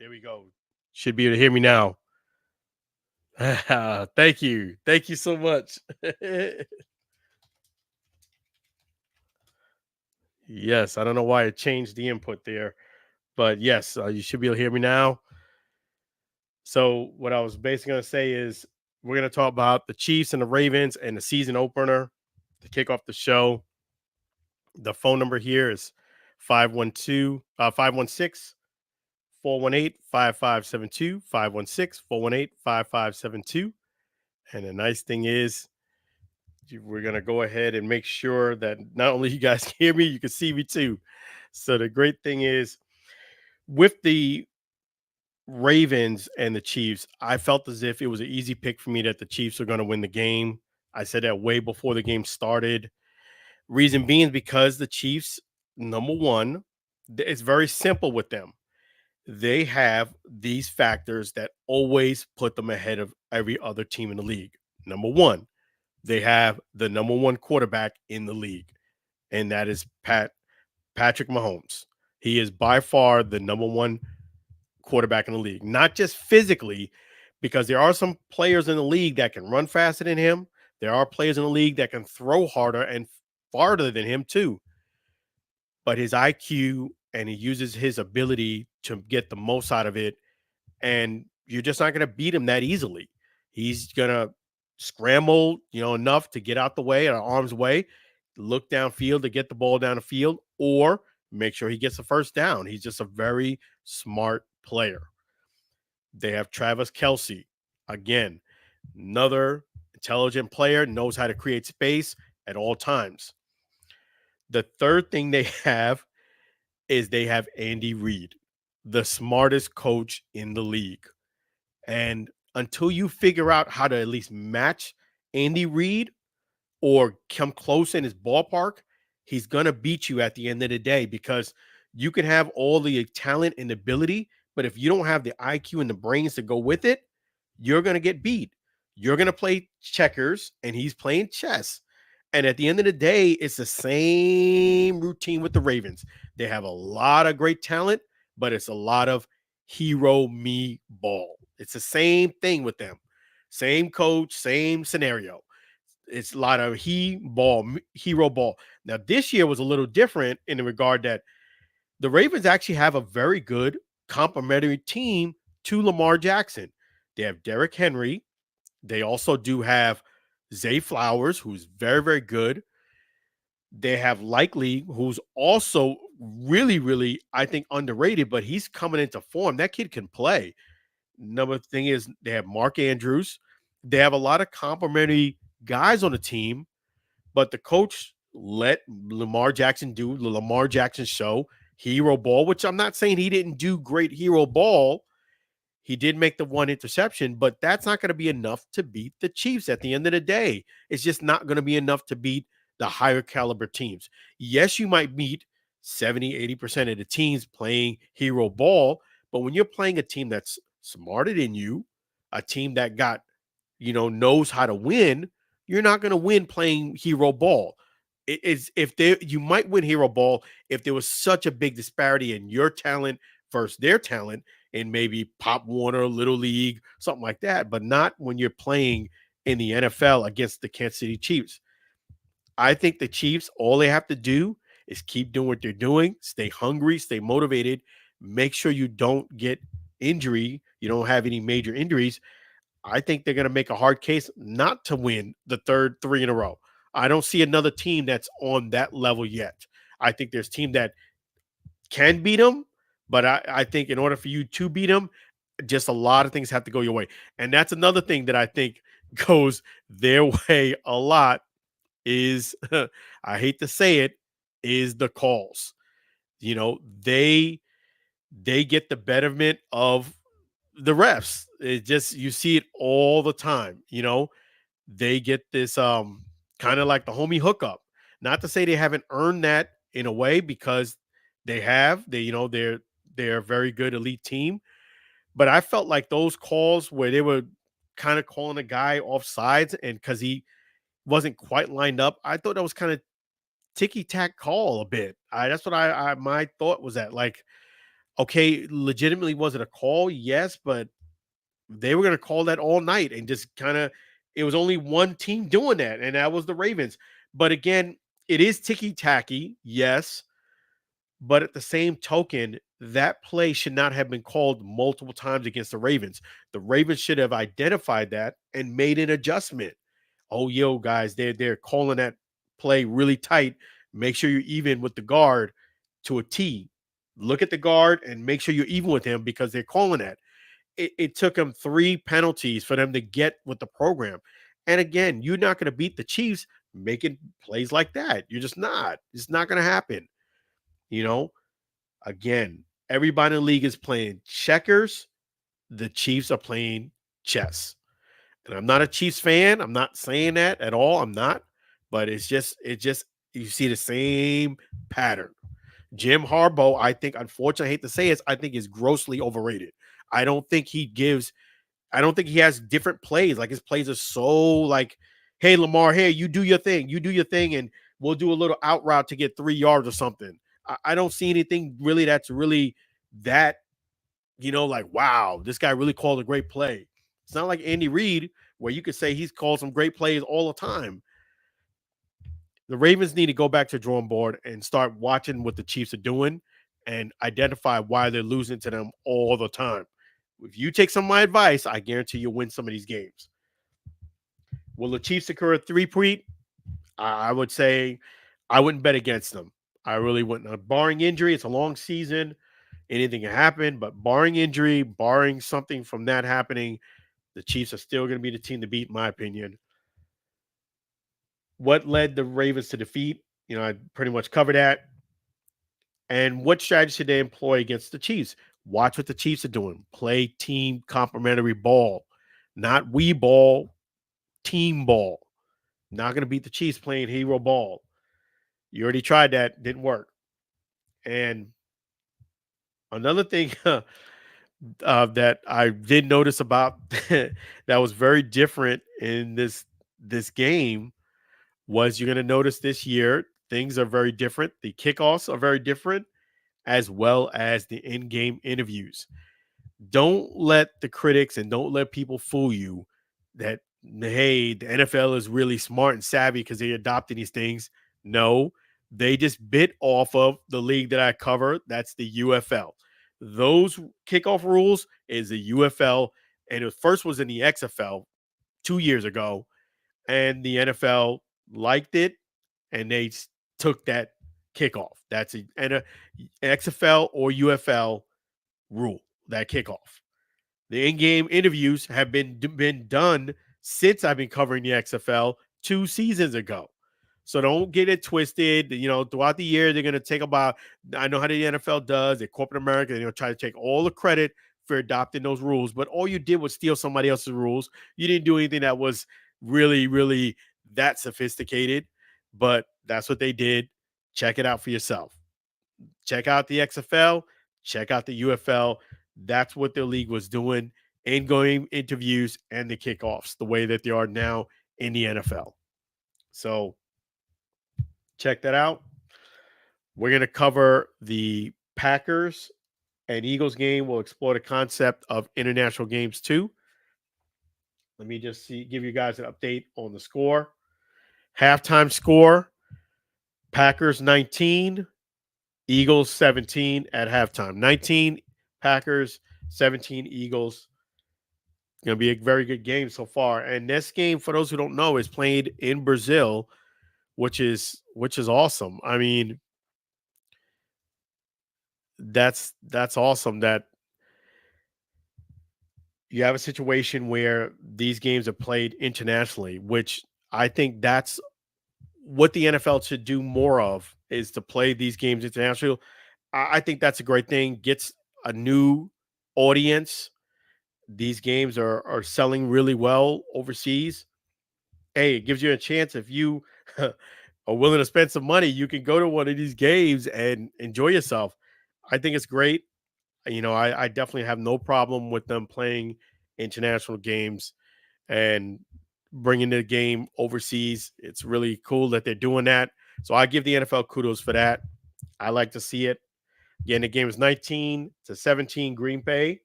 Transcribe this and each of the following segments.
There we go. Should be able to hear me now. Thank you. Thank you so much. Yes, I don't know why it changed the input there, but yes, you should be able to hear me now. So, what I was basically going to say is we're going to talk about the Chiefs and the Ravens and the season opener to kick off the show. The phone number here is 512 516 418 5572 516 418 5572. And the nice thing is, we're going to go ahead and make sure that not only you guys can hear me, you can see me too. So the great thing is with the Ravens and the Chiefs, I felt as if it was an easy pick for me that the Chiefs are going to win the game. I said that way before the game started. Reason being is because the Chiefs, number one, it's very simple with them. They have these factors that always put them ahead of every other team in the league. Number one, they have the number one quarterback in the league, and that is Patrick Mahomes. He is by far the number one quarterback in the league, not just physically, because there are some players in the league that can run faster than him. There are players in the league that can throw harder and farther than him too. But his IQ and he uses his ability to get the most out of it, and you're just not going to beat him that easily. He's going to scramble, enough to get out the way, at arm's way, look downfield to get the ball down the field, or make sure he gets the first down. He's just a very smart player. They have Travis Kelce, again, another intelligent player, knows how to create space at all times. The third thing they have is they have Andy Reid, the smartest coach in the league. And until you figure out how to at least match Andy Reid or come close in his ballpark, he's going to beat you at the end of the day, because you can have all the talent and ability, but if you don't have the IQ and the brains to go with it, you're going to get beat. You're going to play checkers and he's playing chess. And at the end of the day, it's the same routine with the Ravens. They have a lot of great talent, but it's a lot of hero me ball. It's the same thing with them. Same coach, same scenario. It's a lot of hero ball. Now, this year was a little different in the regard that the Ravens actually have a very good complementary team to Lamar Jackson. They have Derrick Henry. They also do have Zay Flowers, who's very, very good. They have Likely, who's also really, really, I think, underrated, but he's coming into form. That kid can play. Another thing is they have Mark Andrews. They have a lot of complimentary guys on the team, but the coach let Lamar Jackson do the Lamar Jackson show, hero ball, which I'm not saying he didn't do great hero ball. He did make the one interception, but that's not going to be enough to beat the Chiefs at the end of the day. It's just not going to be enough to beat the higher caliber teams. Yes, you might beat 70, 80% of the teams playing hero ball, but when you're playing a team that's smarter than you, a team that knows how to win, you're not going to win playing hero ball. You might win hero ball if there was such a big disparity in your talent versus their talent in maybe Pop Warner, Little League, something like that, but not when you're playing in the NFL against the Kansas City Chiefs. I think the Chiefs, all they have to do is keep doing what they're doing, stay hungry, stay motivated, make sure you don't get injury, you don't have any major injuries. I think they're going to make a hard case not to win the third 3 in a row. I don't see another team that's on that level yet. I think there's team that can beat them, but I think in order for you to beat them, just a lot of things have to go your way. And that's another thing that I think goes their way a lot is, I hate to say it, is the calls. They get the betterment of the refs. It just, you see it all the time. They get this kind of like the homie hookup. Not to say they haven't earned that in a way, because they have. They're a very good elite team. But I felt like those calls where they were kind of calling a guy off sides and because he wasn't quite lined up, I thought that was kind of ticky tack call a bit. That's what my thought was at. Like, Okay, legitimately, was it a call? Yes, but they were going to call that all night and just kind of, it was only one team doing that, and that was the Ravens. But again, it is ticky tacky, yes. But at the same token, that play should not have been called multiple times against the Ravens. The Ravens should have identified that and made an adjustment. Oh, yo, guys, they're calling that play really tight. Make sure you're even with the guard to a T. Look at the guard and make sure you're even with him because they're calling that. It took them 3 penalties for them to get with the program. And again, you're not going to beat the Chiefs making plays like that. You're just not. It's not going to happen. You know, again, everybody in the league is playing checkers. The Chiefs are playing chess. And I'm not a Chiefs fan. I'm not saying that at all. I'm not. But it's just you see the same pattern. Jim Harbaugh, I think, unfortunately, I hate to say it, I think is grossly overrated. I don't think he gives, I don't think he has different plays. Like his plays are so like, hey, Lamar, hey, you do your thing. You do your thing, and we'll do a little out route to get 3 yards or something. I don't see anything really that's really that, like, wow, this guy really called a great play. It's not like Andy Reid, where you could say he's called some great plays all the time. The Ravens need to go back to the drawing board and start watching what the Chiefs are doing and identify why they're losing to them all the time. If you take some of my advice, I guarantee you'll win some of these games. Will the Chiefs secure a three-peat? I would say I wouldn't bet against them. I really wouldn't. Barring injury, it's a long season. Anything can happen, but barring injury, barring something from that happening, the Chiefs are still going to be the team to beat, in my opinion. What led the Ravens to defeat? I pretty much covered that. And what strategy should they employ against the Chiefs? Watch what the Chiefs are doing. Play team complementary ball, not we ball, team ball. Not going to beat the Chiefs playing hero ball. You already tried that, didn't work. And another thing that I did notice about that was very different in this game was you're going to notice this year things are very different. The kickoffs are very different, as well as the in-game interviews. Don't let the critics and don't let people fool you that, hey, the NFL is really smart and savvy because they adopted these things. No, they just bit off of the league that I cover. That's the UFL. Those kickoff rules is the UFL, and the first was in the XFL 2 years ago, and the NFL liked it, and they took that kickoff. That's an XFL or UFL rule, that kickoff. The in-game interviews have been done since I've been covering the XFL 2 seasons ago. So don't get it twisted. Throughout the year, they're going to take about, I know how the NFL does, they're corporate America, they're going to try to take all the credit for adopting those rules. But all you did was steal somebody else's rules. You didn't do anything that was really, really that sophisticated. But that's what they did. Check it out for yourself. Check out the XFL, check out the UFL. That's what the league was doing in going interviews and the kickoffs, the way that they are now in the NFL. So check that out. We're going to cover the Packers and Eagles game. We'll explore the concept of international games too. Let me just give you guys an update on the score. Halftime score, Packers 19, Eagles 17 at halftime. 19 Packers, 17 Eagles. Going to be a very good game so far. And this game, for those who don't know, is played in Brazil, which is awesome. I mean, that's awesome that you have a situation where these games are played internationally, which I think that's what the NFL should do more of, is to play these games internationally. I think that's a great thing. Gets a new audience. These games are selling really well overseas. Hey, it gives you a chance. If you are willing to spend some money, you can go to one of these games and enjoy yourself. I think it's great. I definitely have no problem with them playing international games and bringing the game overseas. It's really cool that they're doing that. So I give the NFL kudos for that. I like to see it. Again, the game is 19-17 Green Bay.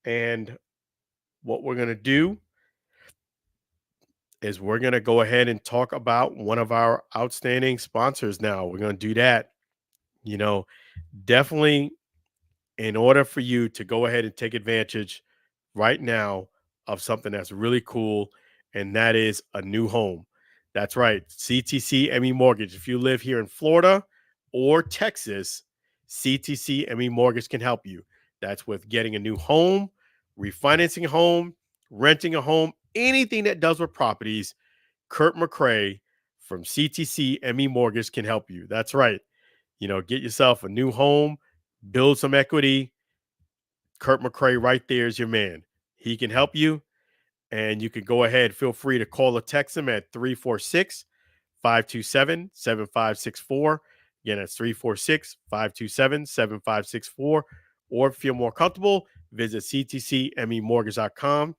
And what we're going to do is we're going to go ahead and talk about one of our outstanding sponsors now. We're going to do that. You know, definitely in order for you to go ahead and take advantage right now of something that's really cool, and that is a new home. That's right, CTC ME Mortgage. If you live here in Florida or Texas, CTC ME Mortgage can help you. That's with getting a new home, refinancing a home, renting a home, anything that does with properties. Kurt McCrae from CTC ME Mortgage can help you. That's right. Get yourself a new home, build some equity. Kurt McCrae right there is your man. He can help you, and you can go ahead. Feel free to call or text him at 346-527-7564. Again, that's 346-527-7564. Or if you're more comfortable, visit ctcmemortgage.com.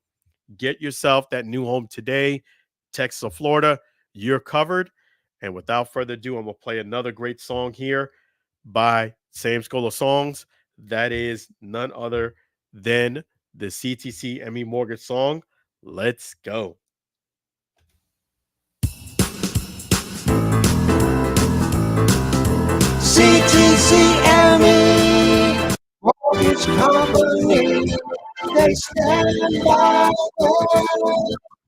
Get yourself that new home today. Texas or Florida, you're covered. And without further ado, I'm going to play another great song here by Sam School of Songs. That is none other than the CTC ME Mortgage song. Let's go. CTCME Mortgage Company, they stand by their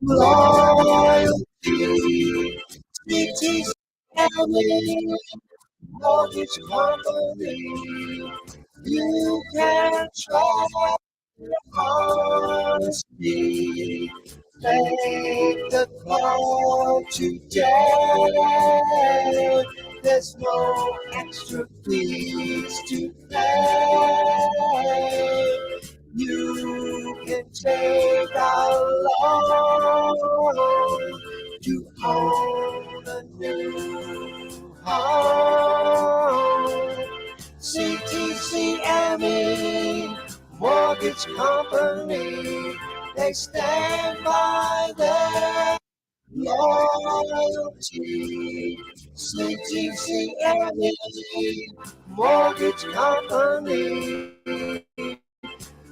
loyalty. CTCME Mortgage Company, you can trust honesty. Make the call today. There's no extra fees to pay. You can take a loan to own a new home. CTCME Mortgage Company, they stand by their loyalty. CTCME Mortgage Company,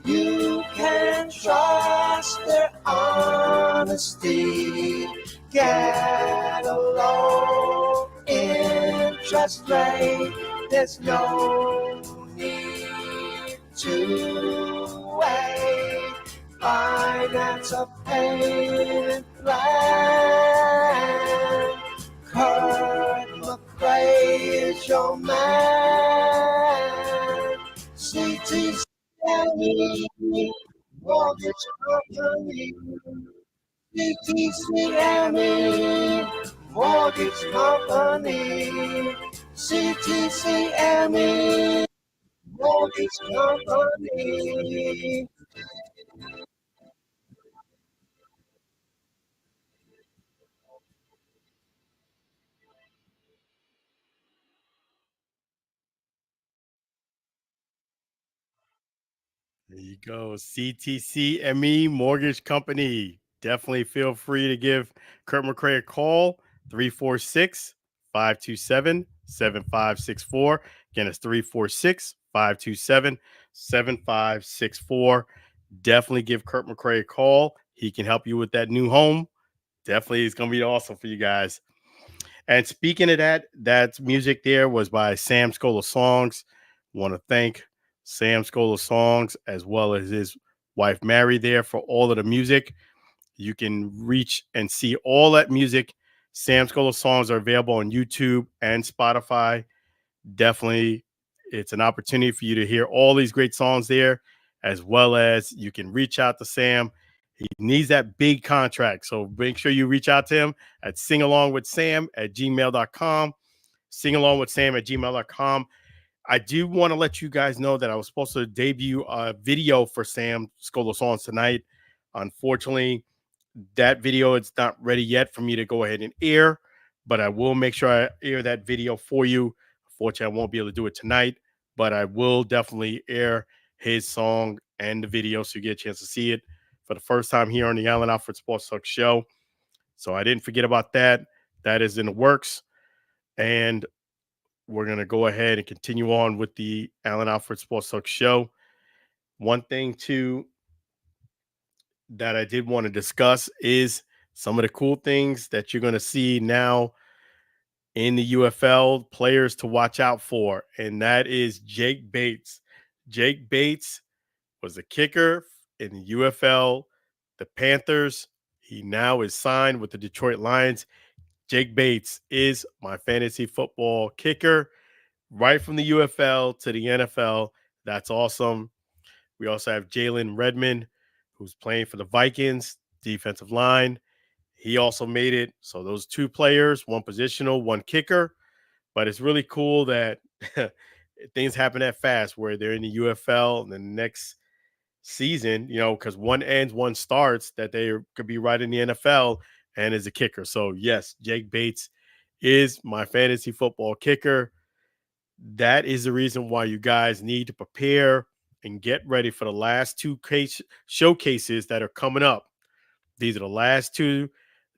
you can trust their honesty. Get a low interest rate. There's no need to wait. Finance a payment plan. Kurt McCrae is your man. CTCME Mortgage Company. CTCME Mortgage Company. CTCME Mortgage Company. There you go. CTC ME Mortgage Company. Definitely feel free to give Kurt McCrae a call, 346-527-7564. Again, it's 346-527-7564. Definitely give Kurt McCrae a call. He can help you with that new home. Definitely is going to be awesome for you guys. And speaking of that music there was by Sam School of Songs. Want to thank Sam School of Songs as well as his wife Mary there for all of the music. You can reach and see all that music. Sam School of Songs are available on YouTube and Spotify. Definitely, it's an opportunity for you to hear all these great songs there, as well as you can reach out to Sam. He needs that big contract. So make sure you reach out to him at singalongwithsam@gmail.com. Singalongwithsam@gmail.com. I do want to let you guys know that I was supposed to debut a video for Sam School of Songs tonight. Unfortunately, that video is not ready yet for me to go ahead and air, but I will make sure I air that video for you. Unfortunately, I won't be able to do it tonight, but I will definitely air his song and the video so you get a chance to see it for the first time here on the Allen Alford Sports Talk Show. So I didn't forget about that. That is in the works. And we're going to go ahead and continue on with the Allen Alford Sports Talk show. One thing, too, that I did want to discuss is some of the cool things that you're going to see now in the UFL, players to watch out for, and that is Jake Bates. Jake Bates was a kicker in the UFL, the Panthers. He now is signed with the Detroit Lions. Jake Bates is my fantasy football kicker, right from the UFL to the NFL. That's awesome. We also have Jalen Redmond, who's playing for the Vikings, defensive line. He also made it. So those two players, one positional, one kicker. But it's really cool that things happen that fast where they're in the UFL and the next season, because one ends, one starts, that they could be right in the NFL and is a kicker. So, yes, Jake Bates is my fantasy football kicker. That is the reason why you guys need to prepare and get ready for the last two showcases that are coming up. These are the last two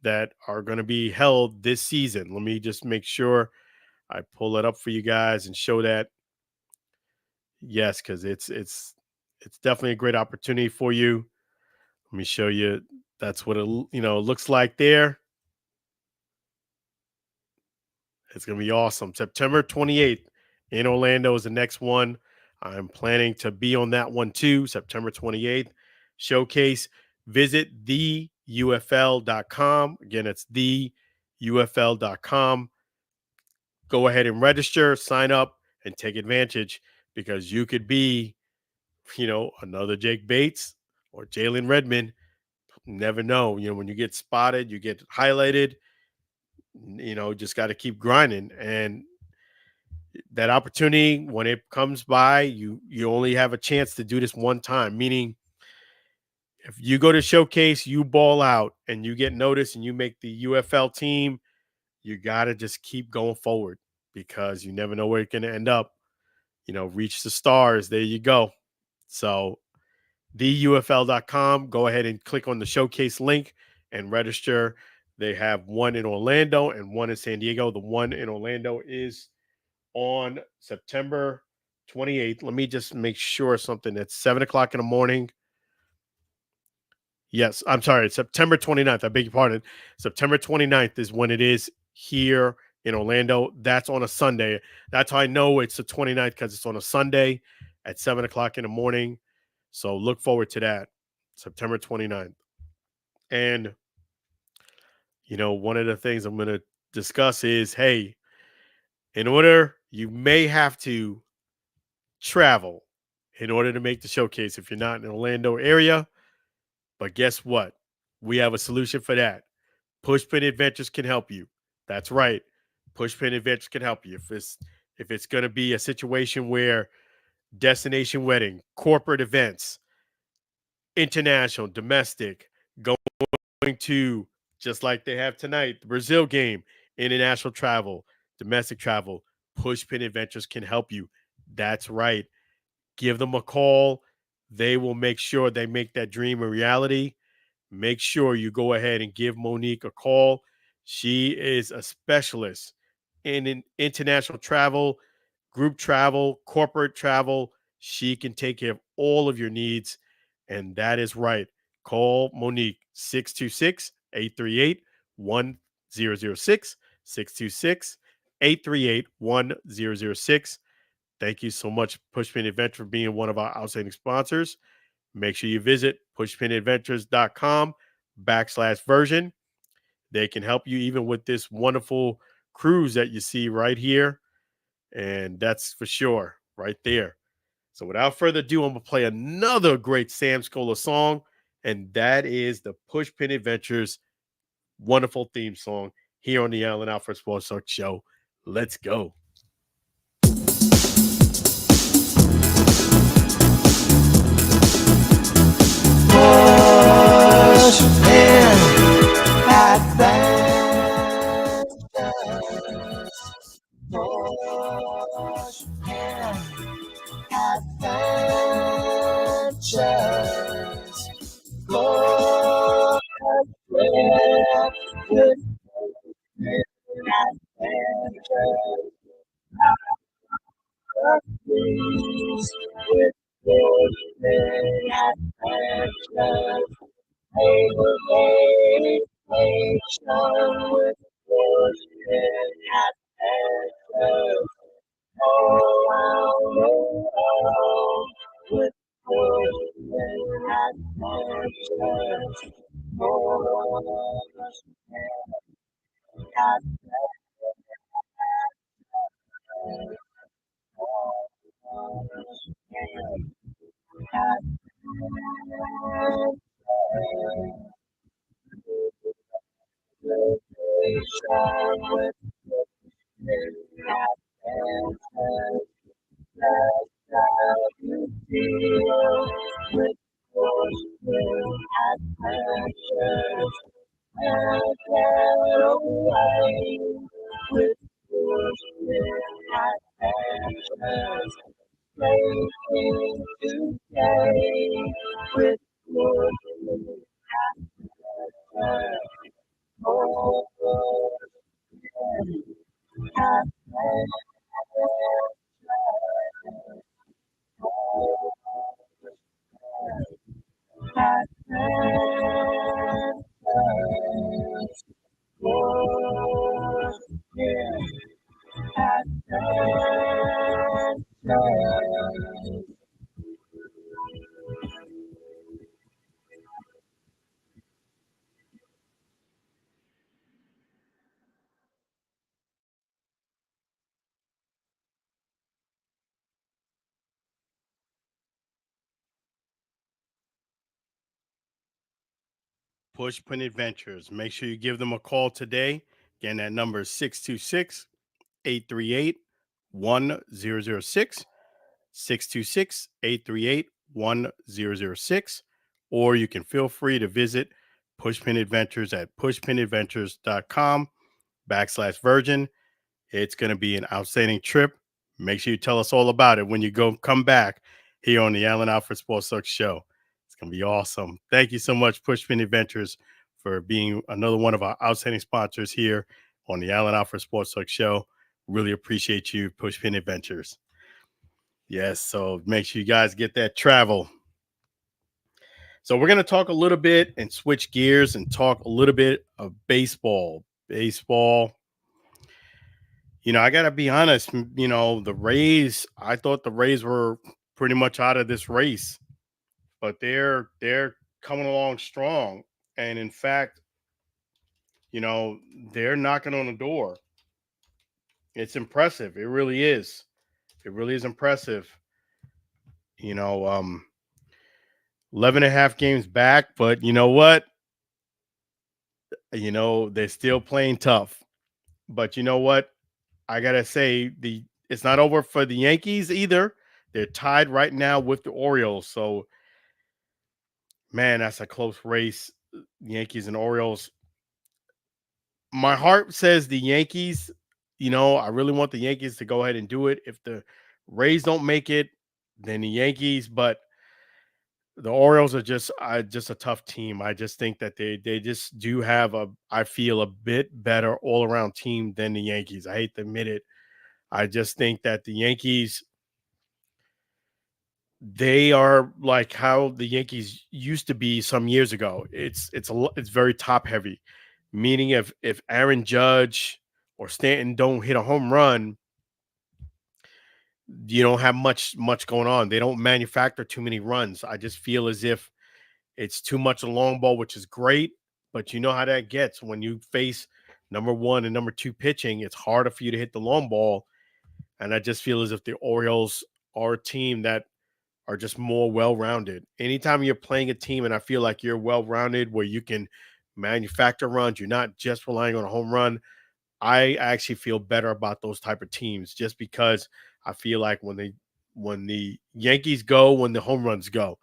that are going to be held this season. Let me just make sure I pull it up for you guys and show that. Yes, because it's definitely a great opportunity for you. Let me show you. That's what it looks like there. It's gonna be awesome. September 28th in Orlando is the next one. I'm planning to be on that one too. September 28th showcase. Visit theufl.com. Again, it's theufl.com. Go ahead and register, sign up, and take advantage because you could be, another Jake Bates or Jalen Redmond. Never know. When you get spotted, you get highlighted. Just got to keep grinding. And that opportunity, when it comes by, you only have a chance to do this one time. Meaning, if you go to showcase, you ball out, and you get noticed, and you make the UFL team, you got to just keep going forward because you never know where you're going to end up. Reach the stars. There you go. So theufl.com, go ahead and click on the showcase link and register. They have one in Orlando and one in San Diego. The one in Orlando is on September 28th. Let me just make sure something. It's 7 o'clock in the morning. Yes, I'm sorry. It's September 29th. I beg your pardon. September 29th is when it is here in Orlando. That's on a Sunday. That's how I know it's the 29th, because it's on a Sunday at 7 o'clock in the morning. So look forward to that, September 29th. And, one of the things I'm going to discuss is, hey, you may have to travel in order to make the showcase if you're not in the Orlando area. But guess what? We have a solution for that. Pushpin Adventures can help you. That's right. Pushpin Adventures can help you. If it's going to be a situation where destination wedding, corporate events, international, domestic, going to, just like they have tonight, the Brazil game, international travel, domestic travel, Pushpin Adventures can help you. That's right. Give them a call. They will make sure they make that dream a reality. Make sure you go ahead and give Monique a call. She is a specialist in international travel, group travel, corporate travel. She can take care of all of your needs. And that is right. Call Monique 626-838-1006, 626-838-1006. Thank you so much, Pushpin Adventure, for being one of our outstanding sponsors. Make sure you visit pushpinadventures.com/version. They can help you even with this wonderful cruise that you see right here. And that's for sure right there. So without further ado, I'm going to play another great Sam Scola song. And that is the Pushpin Adventures wonderful theme song here on the Allen Alford Sports Talk Show. Let's go. Pushpin Adventures. Pushpin Adventures. Go with Pushpin Adventures. Please, with good attention, they will gain nation with good attention. All around the world with good attention. All Push Pin Adventures. Make sure you give them a call today. Again, that number is 626 838 1006. 626 838 1006. Or you can feel free to visit Pushpin Adventures at pushpinadventures.com/virgin. It's going to be an outstanding trip. Make sure you tell us all about it when you come back here on the Allen Alford Sports Talk Show. It's going to be awesome. Thank you so much, Pushpin Adventures, for being another one of our outstanding sponsors here on the Allen Alford Sports Talk Show. Really appreciate you, Pushpin Adventures. Yes, so make sure you guys get that travel. So we're going to talk a little bit and switch gears and talk a little bit of baseball. Baseball. I got to be honest, the Rays, I thought the Rays were pretty much out of this race, but they're coming along strong. And in fact, you know, they're knocking on the door. It's impressive. It really is. It really is impressive. You know, 11 and a half games back, but you know what? They're still playing tough. But you know what? I gotta say, it's not over for the Yankees either. They're tied right now with the Orioles. So, man, that's a close race. Yankees and Orioles. My heart says the Yankees. I really want the Yankees to go ahead and do it. If the Rays don't make it, then the Yankees. But the Orioles are just a tough team. I just think that they just do have I feel a bit better all around team than the Yankees. I hate to admit it. I just think that the Yankees, they are like how the Yankees used to be some years ago. It's very top heavy, meaning if Aaron Judge or Stanton don't hit a home run, you don't have much going on. They don't manufacture too many runs. I just feel as if it's too much a long ball, which is great, but you know how that gets when you face number one and number two pitching. It's harder for you to hit the long ball, and I just feel as if the Orioles are a team that are just more well-rounded. Anytime you're playing a team and I feel like you're well-rounded where you can manufacture runs, you're not just relying on a home run. I actually feel better about those type of teams just because I feel like when the Yankees go, when the home runs go.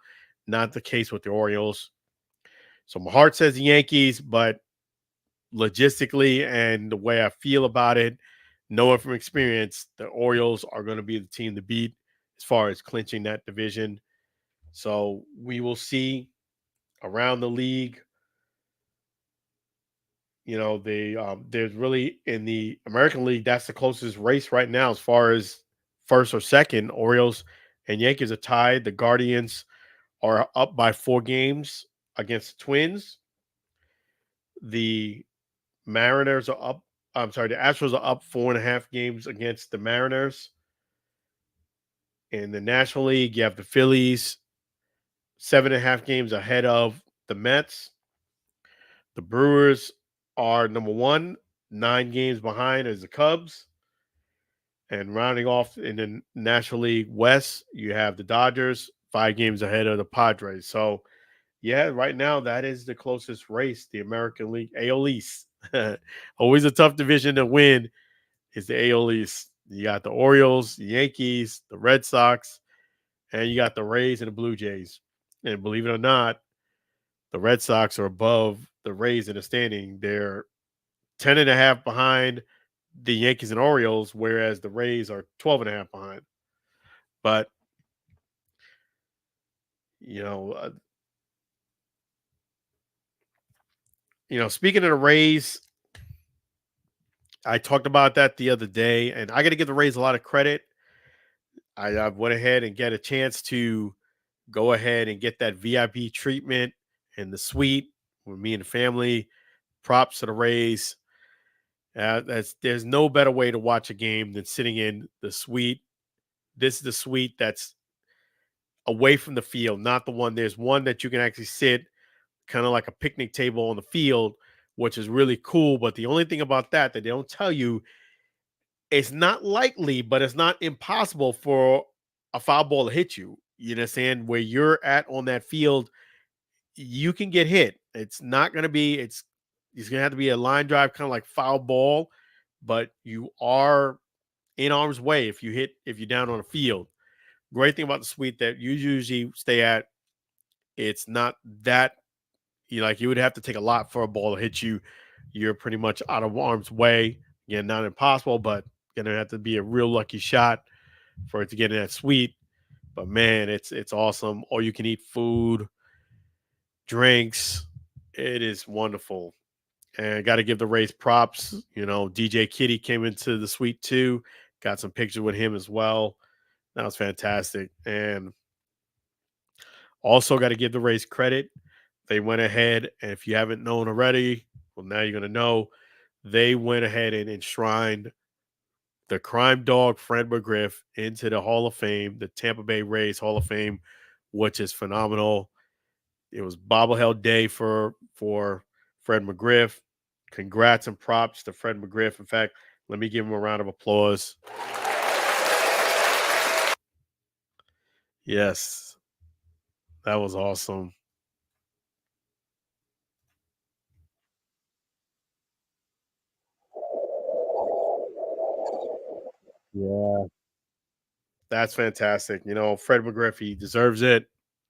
Not the case with the Orioles. So my heart says the Yankees, but logistically and the way I feel about it, knowing from experience, the Orioles are going to be the team to beat as far as clinching that division. So we will see around the league. There's really in the American League, that's the closest race right now as far as first or second. Orioles and Yankees are tied. The Guardians are up by 4 games against the Twins. The Mariners are up. I'm sorry, the Astros are up 4.5 games against the Mariners. In the National League, you have the Phillies 7.5 games ahead of the Mets. The Brewers are number one, 9 games behind as the Cubs. And rounding off in the National League West, you have the Dodgers 5 games ahead of the Padres. So, yeah, right now that is the closest race, the American League AL East. Always a tough division to win is the AL East. You got the Orioles, the Yankees, the Red Sox, and you got the Rays and the Blue Jays. And believe it or not, the Red Sox are above the Rays in the standing. They're 10.5 behind the Yankees and Orioles, whereas the Rays are 12.5 behind. But, you know, uh, speaking of the Rays, I talked about that the other day, and I got to give the Rays a lot of credit. I went ahead and get a chance to go ahead and get that VIP treatment in the suite with me and the family. Props to the Rays. There's no better way to watch a game than sitting in the suite. This is the suite that's away from the field, not the one. There's one that you can actually sit kind of like a picnic table on the field, which is really cool. But the only thing about that they don't tell you, it's not likely, but it's not impossible for a foul ball to hit you. You understand where you're at on that field, you can get hit. It's not going to be, it's going to have to be a line drive, kind of like foul ball, but you are in harm's way if you're down on the field. Great thing about the suite that you usually stay at, it's not that you would have to take a lot for a ball to hit you. You're pretty much out of harm's way. Again, not impossible, but gonna have to be a real lucky shot for it to get in that suite. But man, it's awesome. All you can eat food, drinks. It is wonderful. And I got to give the Rays props. DJ Kitty came into the suite too. Got some pictures with him as well. That was fantastic. And also got to give the Rays credit. They went ahead, and if you haven't known already, well, now you're going to know. They went ahead and enshrined the crime dog Fred McGriff into the Hall of Fame, the Tampa Bay Rays Hall of Fame, which is phenomenal. It was bobblehead day for Fred McGriff. Congrats and props to Fred McGriff. In fact, let me give him a round of applause. Yes, that was awesome. Yeah, that's fantastic. Fred McGriff, he deserves it.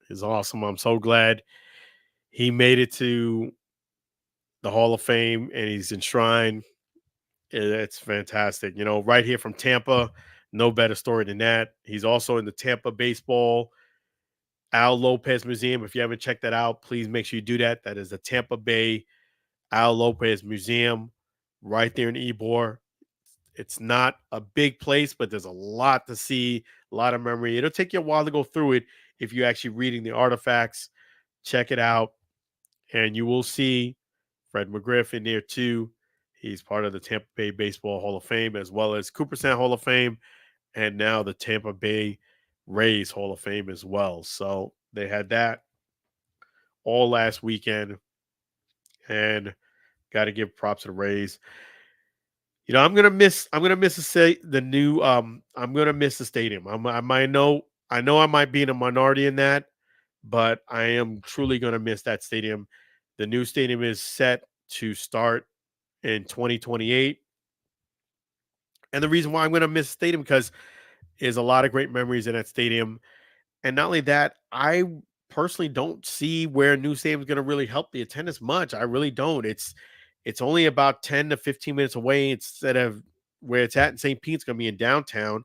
He's awesome. I'm so glad he made it to the Hall of Fame and he's enshrined. It's fantastic. Right here from Tampa, no better story than that. He's also in the Tampa Baseball Al Lopez Museum. If you haven't checked that out, please make sure you do that. That is the Tampa Bay Al Lopez Museum right there in Ybor. It's not a big place, but there's a lot to see, a lot of memory. It'll take you a while to go through it if you're actually reading the artifacts. Check it out, and you will see Fred McGriff in there too. He's part of the Tampa Bay Baseball Hall of Fame, as well as Cooperstown Hall of Fame, and now the Tampa Bay Rays Hall of Fame as well. So they had that all last weekend, and got to give props to the Rays. I'm gonna miss the new I'm gonna miss the stadium. I know I might be in a minority in that, but I am truly gonna miss that stadium. The new stadium is set to start in 2028. And the reason why I'm gonna miss the stadium because there's a lot of great memories in that stadium. And not only that, I personally don't see where a new stadium is gonna really help the attendance much. I really don't. It's only about 10 to 15 minutes away instead of where it's at in St. Pete. It's going to be in downtown.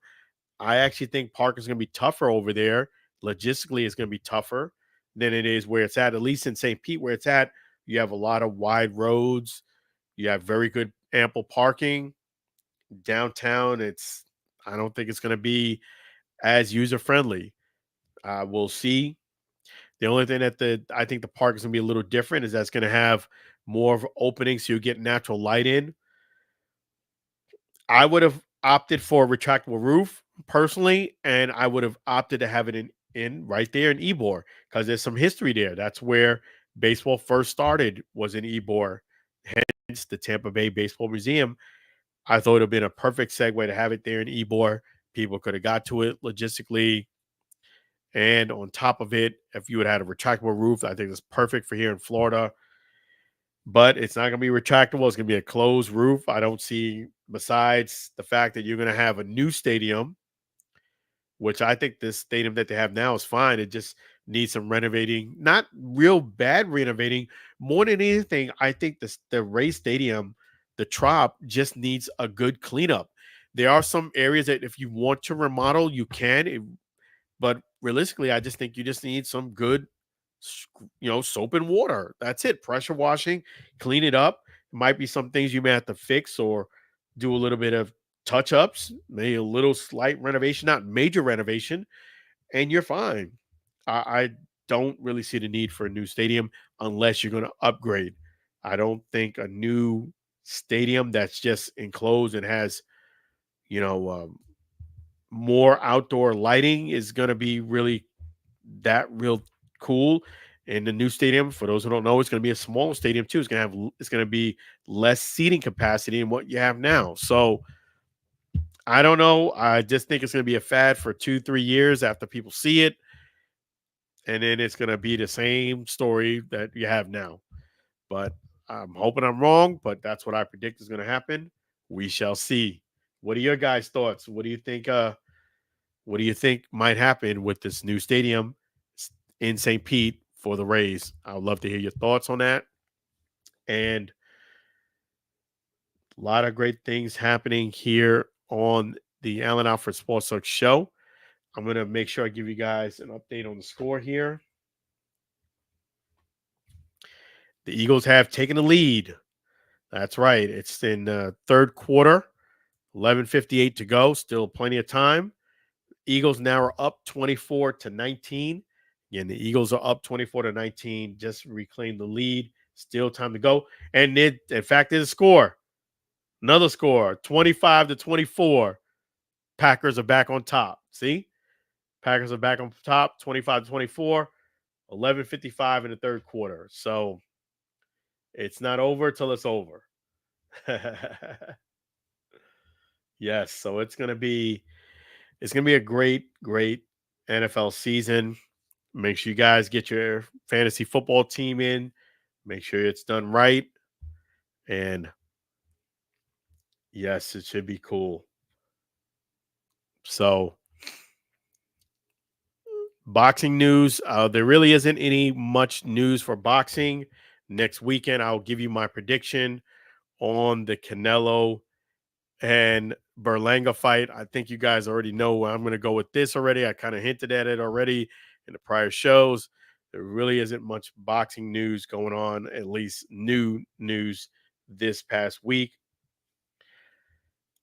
I actually think parking is going to be tougher over there. Logistically, it's going to be tougher than it is where it's at least in St. Pete, where it's at. You have a lot of wide roads. You have very good, ample parking. Downtown, I don't think it's going to be as user friendly. We'll see. The only thing that I think the park is going to be a little different is that's going to have more of openings so you get natural light in. I would have opted for a retractable roof personally, and I would have opted to have it in right there in Ybor because there's some history there. That's where baseball first started, was in Ybor, hence the Tampa Bay Baseball Museum. I thought it would have been a perfect segue to have it there in Ybor. People could have got to it logistically. And on top of it, if you would have had a retractable roof, I think it's perfect for here in Florida. But it's not going to be retractable. It's going to be a closed roof. I don't see, besides the fact that you're going to have a new stadium, which I think this stadium that they have now is fine. It just needs some renovating, not real bad renovating. More than anything, I think the Ray Stadium, the Trop, just needs a good cleanup. There are some areas that if you want to remodel, you can. But realistically, I just think you just need some good, soap and water. That's it. Pressure washing, clean it up. It might be some things you may have to fix or do a little bit of touch ups, maybe a little slight renovation, not major renovation, and you're fine. I don't really see the need for a new stadium unless you're going to upgrade. I don't think a new stadium that's just enclosed and has, you know, more outdoor lighting is going to be really that real cool. In the new stadium, for those who don't know, it's going to be a small stadium too. It's going to be less seating capacity than what you have now. So I don't know. I just think it's going to be a fad for 2-3 years after people see it, and then it's going to be the same story that you have now. But I'm hoping I'm wrong. But that's what I predict is going to happen. We shall see. What are your guys' thoughts? What do you think? What do you think might happen with this new stadium in St. Pete for the Rays? I would love to hear your thoughts on that. And a lot of great things happening here on the Allen Alford Sports Talk show. I'm going to make sure I give you guys an update on the score here. The Eagles have taken the lead. That's right. It's in the third quarter, 11:58 to go. Still plenty of time. Eagles now are up 24-19. Again, the Eagles are up 24-19. Just reclaimed the lead. Still time to go. And in fact, there's a score. Another score, 25-24. Packers are back on top. See? Packers are back on top, 25-24, 11:55 in the third quarter. So it's not over till it's over. Yes, so it's gonna be a great, great NFL season. Make sure you guys get your fantasy football team in. Make sure it's done right. And yes, it should be cool. So boxing news. There really isn't any much news for boxing. Next weekend, I'll give you my prediction on the Canelo and Berlanga fight. I think you guys already know where I'm going to go with this already. I kind of hinted at it already in the prior shows. There really isn't much boxing news going on, at least new news this past week.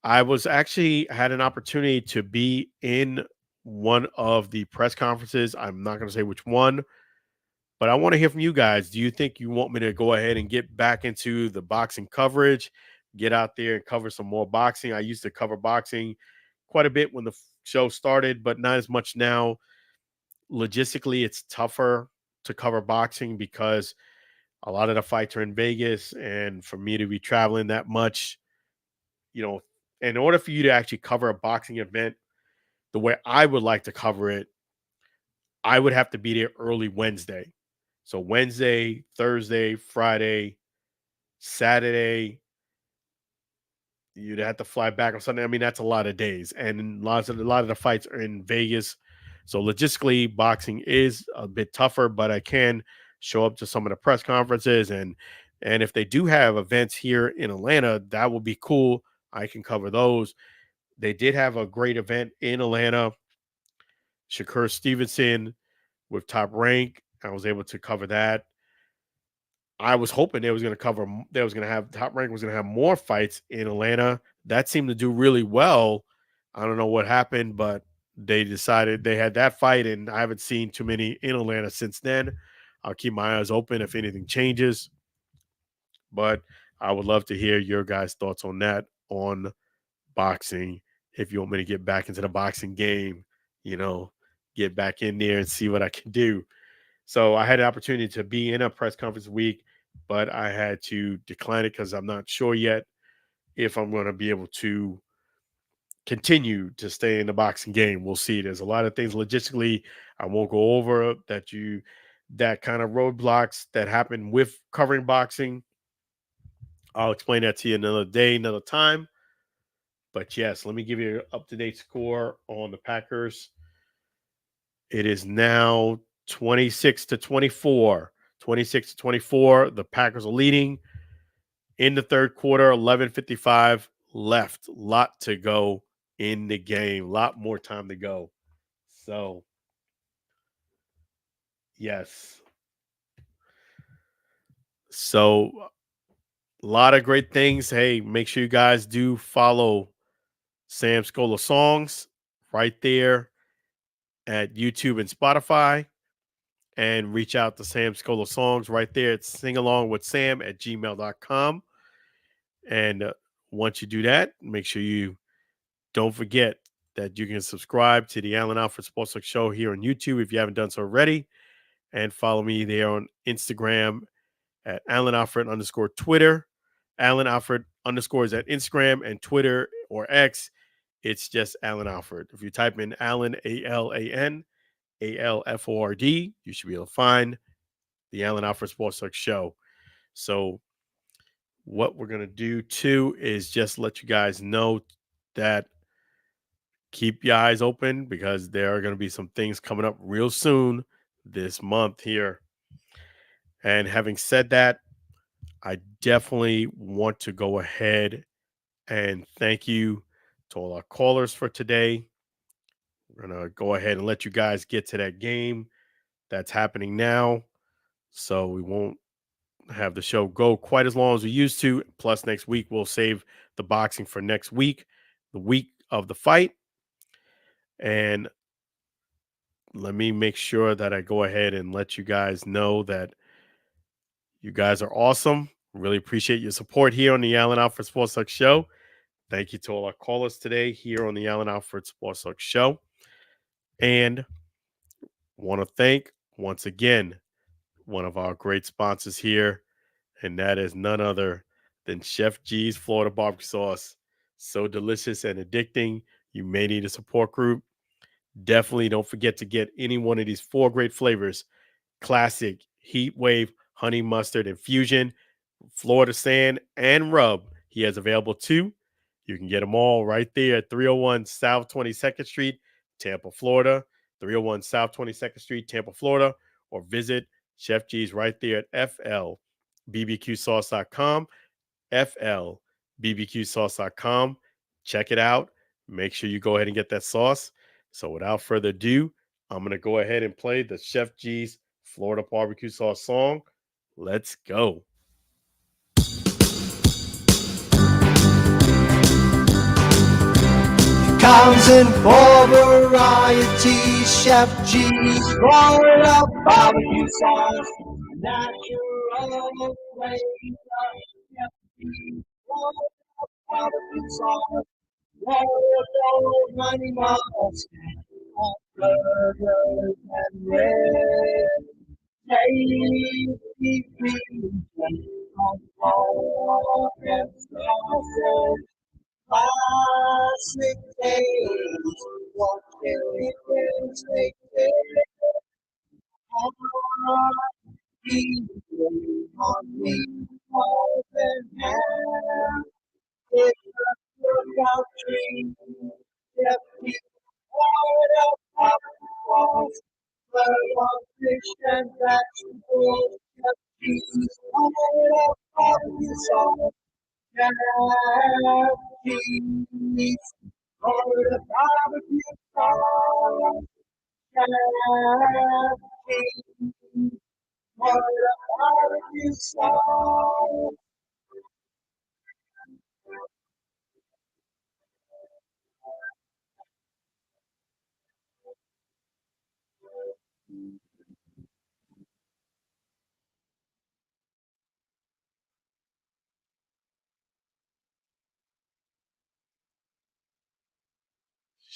I was actually had an opportunity to be in one of the press conferences. I'm not going to say which one, but I want to hear from you guys. Do you think you want me to go ahead and get back into the boxing coverage, get out there and cover some more boxing? I used to cover boxing quite a bit when the show started, but not as much now. Logistically, it's tougher to cover boxing because a lot of the fights are in Vegas, and for me to be traveling that much, in order for you to actually cover a boxing event the way I would like to cover it, I would have to be there early Wednesday. So Wednesday, Thursday, Friday, Saturday, you'd have to fly back on Sunday. I mean, that's a lot of days, and a lot of the fights are in Vegas. So logistically, boxing is a bit tougher, but I can show up to some of the press conferences, and if they do have events here in Atlanta, that would be cool. I can cover those. They did have a great event in Atlanta. Shakur Stevenson with Top Rank. I was able to cover that. I was hoping they was going to have Top Rank was going to have more fights in Atlanta. That seemed to do really well. I don't know what happened, but they decided they had that fight, and I haven't seen too many in Atlanta since then. I'll keep my eyes open if anything changes, but I would love to hear your guys' thoughts on that, on boxing. If you want me to get back into the boxing game, you know, get back in there and see what I can do. So I had an opportunity to be in a press conference week, but I had to decline it because I'm not sure yet if I'm going to be able to continue to stay in the boxing game. We'll see. There's a lot of things logistically I won't go over that kind of roadblocks that happen with covering boxing. I'll explain that to you another day, another time. But yes, let me give you an up-to-date score on the Packers. It is now 26 to 24. 26 to 24. The Packers are leading in the third quarter, 11:55 left. Lot to go in the game. Lot more time to go. So, yes. So, a lot of great things. Hey, make sure you guys do follow Sam Scola Songs right there at YouTube and Spotify, and reach out to Sam Scola Songs right there at singalongwithsam at gmail.com. And once you do that, make sure you don't forget that you can subscribe to the Alan Alford Sports Talk Show here on YouTube if you haven't done so already. And follow me there on Instagram at Alan Alfred underscore Twitter. Alan Alfred underscore is at Instagram, and Twitter or X, it's just Alan Alford. If you type in Alan, ALAN, ALFORD, you should be able to find the Alan Alfred Sports Talk Show. So, what we're going to do too is just let you guys know that keep your eyes open because there are going to be some things coming up real soon this month here. And having said that, I definitely want to go ahead and thank you to all our callers for today. We're going to go ahead and let you guys get to that game that's happening now. So we won't have the show go quite as long as we used to. Plus, next week, we'll save the boxing for next week, the week of the fight. And let me make sure that I go ahead and let you guys know that you guys are awesome. Really appreciate your support here on the Alan Alfred Sports Talk Show. Thank you to all our callers today here on the Alan Alfred Sports Talk Show. And want to thank once again one of our great sponsors here, and that is none other than Chef G's Florida Barbecue Sauce. So delicious and addicting. You may need a support group. Definitely don't forget to get any one of these four great flavors: classic, heat wave, honey mustard, infusion, Florida sand, and rub. He has available too. You can get them all right there at 301 South 22nd Street, Tampa, Florida. 301 South 22nd Street, Tampa, Florida. Or visit Chef G's right there at flbbqsauce.com. flbbqsauce.com. Check it out. Make sure you go ahead and get that sauce. So without further ado, I'm going to go ahead and play the Chef G's Florida Barbecue Sauce song. Let's go. Comes in four varieties, Chef G's Florida barbecue sauce, natural flavor, Chef G's Florida barbecue sauce, low honey mustard, burgers and ribs, tasty fusion of pork and sausage. Classic days, what chili things they did. On me, more than half. It's a cookout treat. Yep, it's part of popcorns. Play on fish and vegetables. Yep, it's part of barbecue sauce. Cheese, for the barbecue sauce. Cheese, for the barbecue sauce.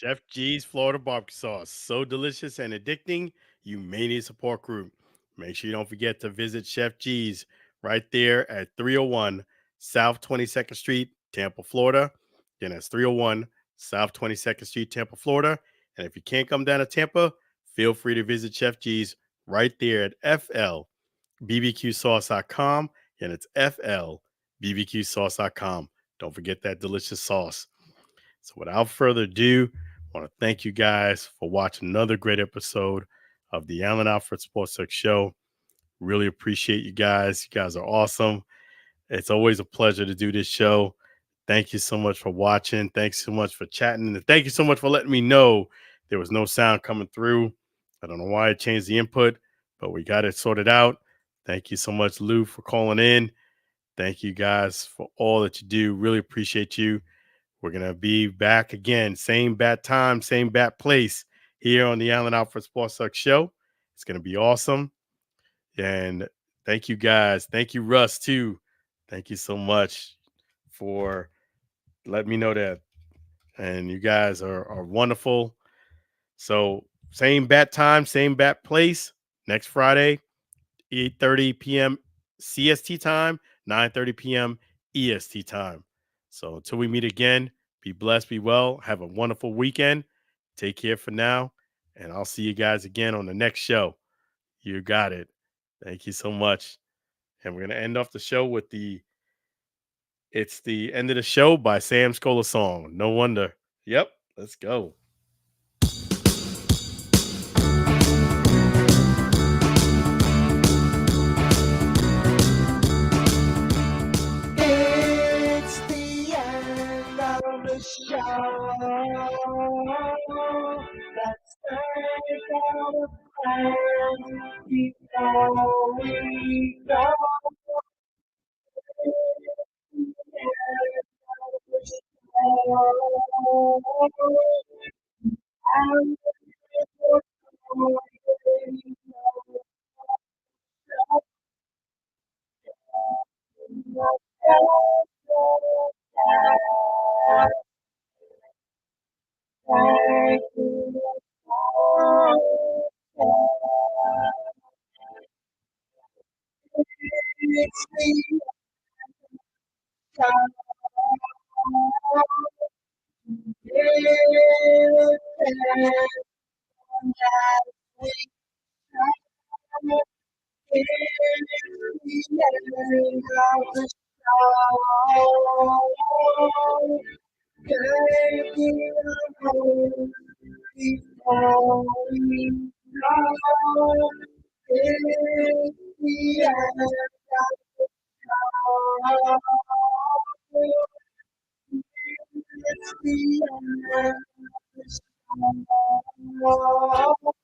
Chef G's Florida barbecue sauce. So delicious and addicting, you may need a support group. Make sure you don't forget to visit Chef G's right there at 301 South 22nd Street, Tampa, Florida. Again, that's 301 South 22nd Street, Tampa, Florida. And if you can't come down to Tampa, feel free to visit Chef G's right there at FLBBQSauce.com. And it's FLBBQSauce.com. Don't forget that delicious sauce. So without further ado, I want to thank you guys for watching another great episode of the Alford Sports Talk Show. Really appreciate you guys. You guys are awesome. It's always a pleasure to do this show. Thank you so much for watching. Thanks so much for chatting. And thank you so much for letting me know there was no sound coming through. I don't know why I changed the input, but we got it sorted out. Thank you so much, Lou, for calling in. Thank you guys for all that you do. Really appreciate you. We're going to be back again, same bat time, same bat place here on the Alford Sports Talk Show. It's going to be awesome. And thank you guys. Thank you, Russ, too. Thank you so much for letting me know that. And you guys are wonderful. So same bat time, same bat place next Friday, 8:30 p.m. CST time, 9:30 p.m. EST time. So until we meet again, be blessed, be well, have a wonderful weekend. Take care for now, and I'll see you guys again on the next show. You got it. Thank you so much. And we're going to end off the show with It's the End of the Show by Sam Scola song. No wonder. Yep, let's go. It's the end of the show. Let's take out a plan before we go. It's the end of the show. And it's the It's the end.